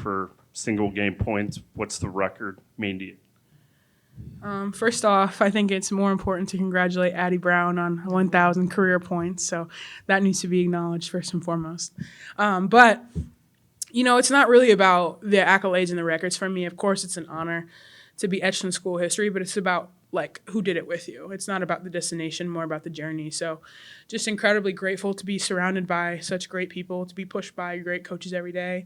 for single game points. What's the record mean to you? First off, I think it's more important to congratulate Addy Brown on 1,000 career points. So that needs to be acknowledged first and foremost. But, it's not really about the accolades and the records for me. Of course, it's an honor to be etched in school history, but it's about, who did it with you. It's not about the destination, more about the journey. So just incredibly grateful to be surrounded by such great people, to be pushed by great coaches every day.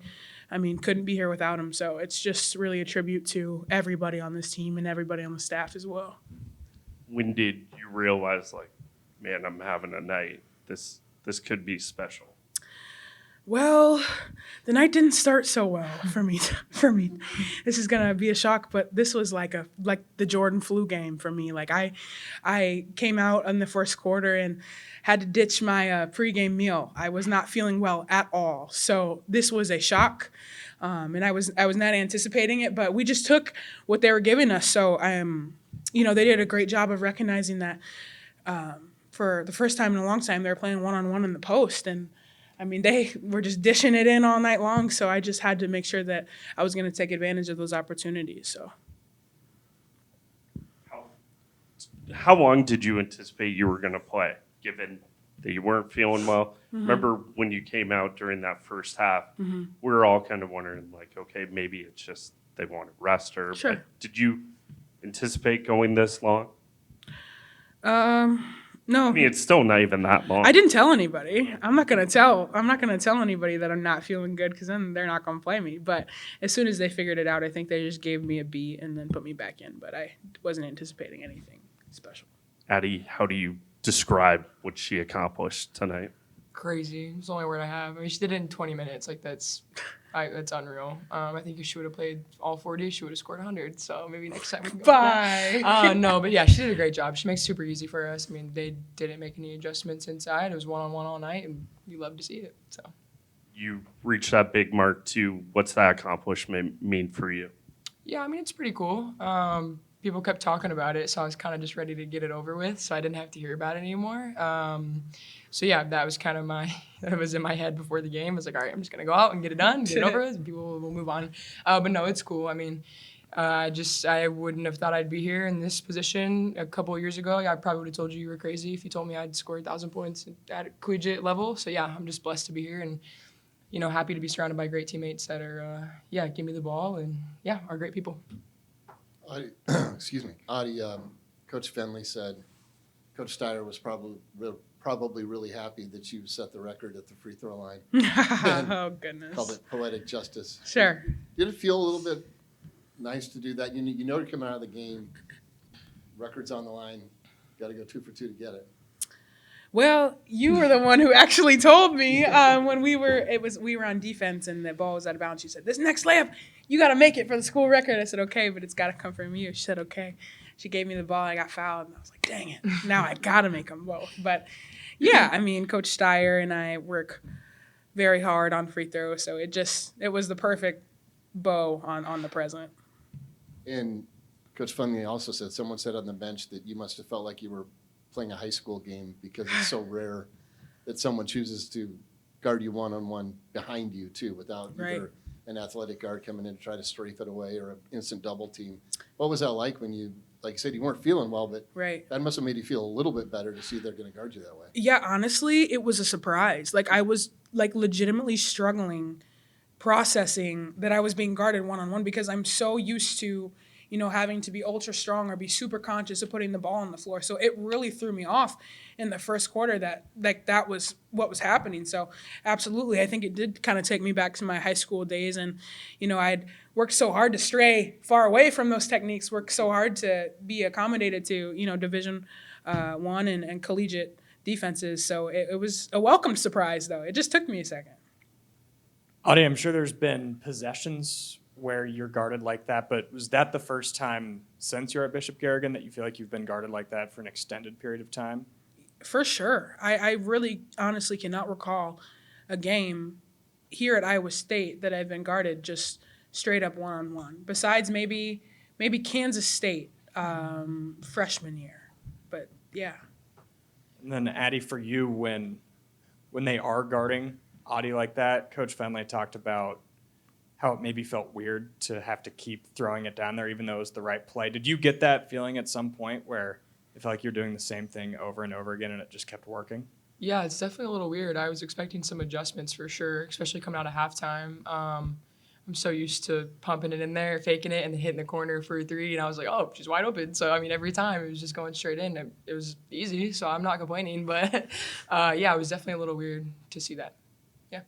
I mean, couldn't be here without them. So it's just really a tribute to everybody on this team and everybody on the staff as well. When did you realize, man, I'm having a night? This could be special. Well, the night didn't start so well for me. This is gonna be a shock, but this was like the Jordan flu game for me. I came out in the first quarter and had to ditch my pregame meal. I was not feeling well at all, so this was a shock, and I was not anticipating it. But we just took what they were giving us. So they did a great job of recognizing that for the first time in a long time they were playing one-on-one in the post and. I mean, they were just dishing it in all night long, so I just had to make sure that I was going to take advantage of those opportunities. So, how long did you anticipate you were going to play, given that you weren't feeling well? Mm-hmm. Remember when you came out during that first half, mm-hmm. we were all kind of wondering, okay, maybe it's just they want to rest her. Sure. But did you anticipate going this long? No. I mean, it's still not even that long. I didn't tell anybody. I'm not gonna tell anybody that I'm not feeling good because then they're not gonna play me. But as soon as they figured it out, I think they just gave me a beat and then put me back in. But I wasn't anticipating anything special. Addy, how do you describe what she accomplished tonight? Crazy. It's the only word I have. I mean, she did it in 20 minutes. That's unreal. I think if she would have played all 40, she would have scored 100. So maybe next time we can go. Bye. No, but yeah, she did a great job. She makes it super easy for us. I mean, they didn't make any adjustments inside. It was one-on-one all night, and you love to see it. So. You reached that big mark too. What's that accomplishment mean for you? Yeah, I mean, it's pretty cool. People kept talking about it, so I was kind of just ready to get it over with, so I didn't have to hear about it anymore. So yeah, that was kind of that was in my head before the game. I was like, all right, I'm just gonna go out and get it done, get it over with, and people will move on. But no, it's cool. I mean, I wouldn't have thought I'd be here in this position a couple of years ago. I probably would have told you were crazy if you told me I'd score 1,000 points at a collegiate level. So yeah, I'm just blessed to be here and happy to be surrounded by great teammates that are give me the ball and are great people. Excuse me, Audi. Coach Fenley said Coach Steyer was probably really happy that you set the record at the free throw line. Oh goodness! Called it poetic justice. Sure. Did it feel a little bit nice to do that? You're coming out of the game, records on the line, got to go 2 for 2 to get it. Well, you were the one who actually told me when we were on defense and the ball was out of bounds. She said, "This next layup, you got to make it for the school record." I said, "Okay, but it's got to come from you." She said, "Okay." She gave me the ball. I got fouled, and I was like, "Dang it! Now I got to make them both." But yeah, I mean, Coach Steyer and I work very hard on free throws, so it was the perfect bow on the present. And Coach Funley also said, someone said on the bench that you must have felt like you were playing a high school game because it's so rare that someone chooses to guard you one-on-one behind you too without either an athletic guard coming in to try to strafe it away or an instant double team. What was that like when you, like you said, you weren't feeling well, but that must have made you feel a little bit better to see they're going to guard you that way? Yeah, honestly, it was a surprise. I was legitimately struggling processing that I was being guarded one-on-one because I'm so used to having to be ultra strong or be super conscious of putting the ball on the floor. So it really threw me off in the first quarter that was what was happening. So absolutely, I think it did kind of take me back to my high school days. And, I'd worked so hard to stray far away from those techniques, worked so hard to be accommodated to, Division I and collegiate defenses. So it was a welcome surprise, though. It just took me a second. Audi, I'm sure there's been possessions where you're guarded like that, but was that the first time since you're at Bishop Garrigan that you feel like you've been guarded like that for an extended period of time? For sure. I really honestly cannot recall a game here at Iowa State that I've been guarded just straight up one-on-one, besides maybe Kansas State freshman year. But, yeah. And then, Addy, for you, when they are guarding Audi like that, Coach Fenley talked about how it maybe felt weird to have to keep throwing it down there even though it was the right play. Did you get that feeling at some point where it felt like you're doing the same thing over and over again and it just kept working? Yeah, it's definitely a little weird. I was expecting some adjustments for sure, especially coming out of halftime. I'm so used to pumping it in there, faking it, and then hitting the corner for a three. And I was like, oh, she's wide open. So, I mean, every time it was just going straight in. It was easy, so I'm not complaining. But, yeah, it was definitely a little weird to see that. Yeah.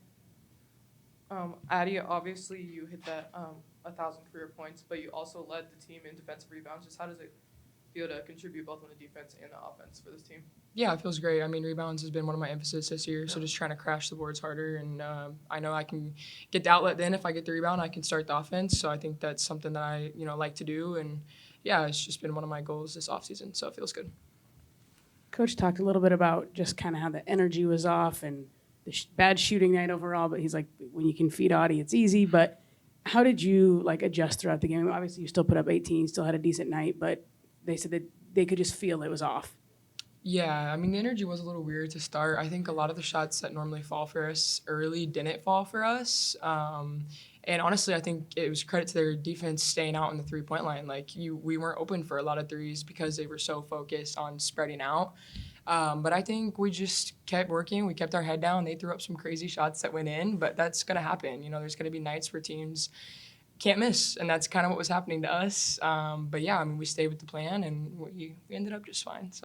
Addy, obviously you hit that 1,000 career points, but you also led the team in defensive rebounds. Just how does it feel to contribute both on the defense and the offense for this team? Yeah, it feels great. I mean, rebounds has been one of my emphasis this year, so just trying to crash the boards harder. And I know I can get the outlet then. If I get the rebound, I can start the offense. So I think that's something that I, like to do. And, yeah, it's just been one of my goals this offseason, so it feels good. Coach talked a little bit about just kind of how the energy was off and the bad shooting night overall, but he's like, when you can feed Audi, it's easy. But how did you adjust throughout the game? Obviously, you still put up 18, still had a decent night, but they said that they could just feel it was off. Yeah, I mean, the energy was a little weird to start. I think a lot of the shots that normally fall for us early didn't fall for us. And honestly, I think it was credit to their defense staying out on the three-point line. We weren't open for a lot of threes because they were so focused on spreading out. But I think we just kept working. We kept our head down. They threw up some crazy shots that went in, but that's going to happen. There's going to be nights where teams can't miss, and that's kind of what was happening to us. But, yeah, I mean, we stayed with the plan, and we ended up just fine. So.